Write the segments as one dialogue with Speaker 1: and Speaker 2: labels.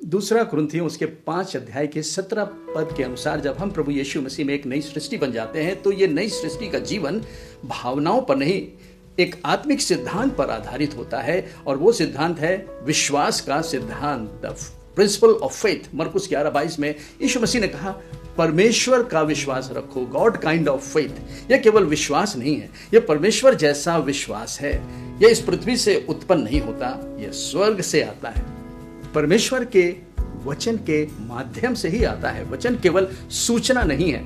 Speaker 1: दूसरा कुरिन्थियों उसके 5 अध्याय के 17 पद के अनुसार जब हम प्रभु यीशु मसीह में एक नई सृष्टि बन जाते हैं तो ये नई सृष्टि का जीवन भावनाओं पर नहीं, एक आत्मिक सिद्धांत पर आधारित होता है, और वो सिद्धांत है विश्वास का सिद्धांत, द प्रिंसिपल ऑफ फेथ। मरकुस 11:22 में यीशु मसीह ने कहा परमेश्वर का विश्वास रखो, गॉड काइंड ऑफ फेथ। यह केवल विश्वास नहीं है, यह परमेश्वर जैसा विश्वास है। यह इस पृथ्वी से उत्पन्न नहीं होता, यह स्वर्ग से आता है, परमेश्वर के वचन के माध्यम से ही आता है। वचन केवल सूचना नहीं है,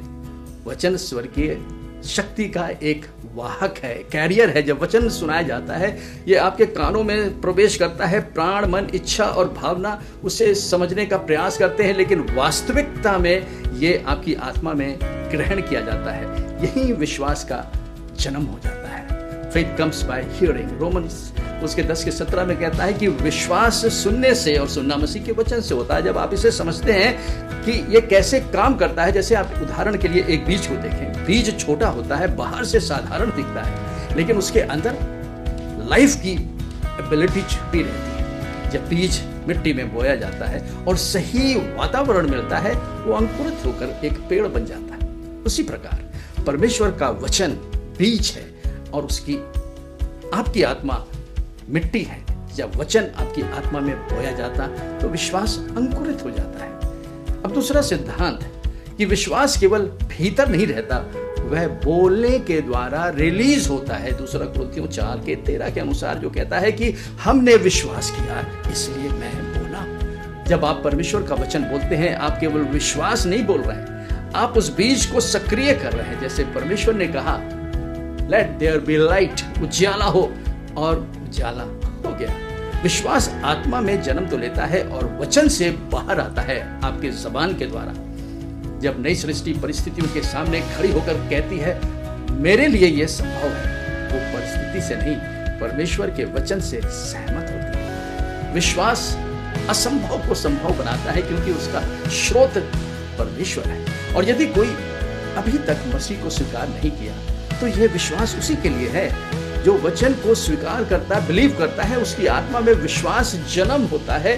Speaker 1: वचन स्वर्गीय शक्ति का एक वाहक है, कैरियर है। जब वचन सुनाया जाता है, ये आपके कानों में प्रवेश करता है, प्राण, मन, इच्छा और भावना उसे समझने का प्रयास करते हैं, लेकिन वास्तविकता में ये आपकी आत्मा में ग्रहण किया जाता है। यही विश्वास का जन्म हो जाता है। Faith comes by hearing. Romans उसके 10 के 17 में कहता है कि विश्वास सुनने से और सुनना मसीह के वचन से होता है। जब आप इसे समझते हैं कि ये कैसे काम करता है, जैसे आप उदाहरण के लिए एक बीज को देखें। बीज छोटा होता है, बाहर से साधारण दिखता है, लेकिन उसके अंदर लाइफ की एबिलिटी छिपी रहती है। जब बीज मिट्टी में बोया जाता है और सही वातावरण मिलता है, वो अंकुरित होकर एक पेड़ बन जाता है। उसी प्रकार परमेश्वर का वचन बीज है और उसकी आपकी आत्मा मिट्टी है। जब वचन आपकी आत्मा में बोया जाता तो विश्वास अंकुरित हो जाता है। अब दूसरा सिद्धांत कि विश्वास केवल भीतर नहीं रहता, वह बोलने के द्वारा रिलीज होता है। दूसरा कुरिन्थियों 4 के 13 के अनुसार जो कहता है कि हमने विश्वास किया इसलिए मैं बोला। जब आप परमेश्वर का वचन बोलते हैं, आप केवल विश्वास नहीं बोल रहे हैं, आप उस बीज को सक्रिय कर रहे हैं। जैसे परमेश्वर ने कहा लेट देयर बी लाइट, उजाला हो, और उजाला हो गया। विश्वास आत्मा में जन्म तो लेता है और वचन से बाहर आता है आपके जबान के द्वारा। जब नई सृष्टि परिस्थितियों के सामने खड़ी होकर कहती है मेरे लिए यह संभव है, वो परिस्थिति से नहीं, परमेश्वर के वचन से सहमत होती है। विश्वास असंभव को संभव बनाता है क्योंकि उसका स्रोत परमेश्वर है। और यदि कोई अभी तक मसीह को स्वीकार नहीं किया तो यह विश्वास उसी के लिए है जो वचन को स्वीकार करता, बिलीव करता है, उसकी आत्मा में विश्वास जन्म होता है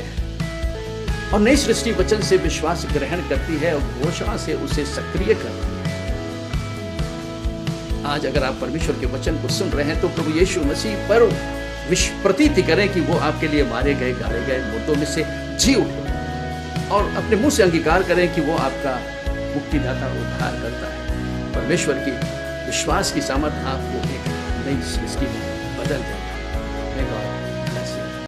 Speaker 1: और नई सृष्टि वचन से विश्वास ग्रहण करती है और घोषणा से उसे सक्रिय करती है। आज अगर आप परमेश्वर के वचन को सुन रहे हैं तो प्रभु यीशु मसीह पर प्रतीति करें कि वो आपके लिए मारे गए, गाड़े गए मुर्दों में से जी उठे, और अपने मुंह से अंगीकार करें कि वो आपका मुक्तिदाता, उद्धार करता है। परमेश्वर की विश्वास की सामर्थ आपको एक नई सृष्टि में बदल देगी।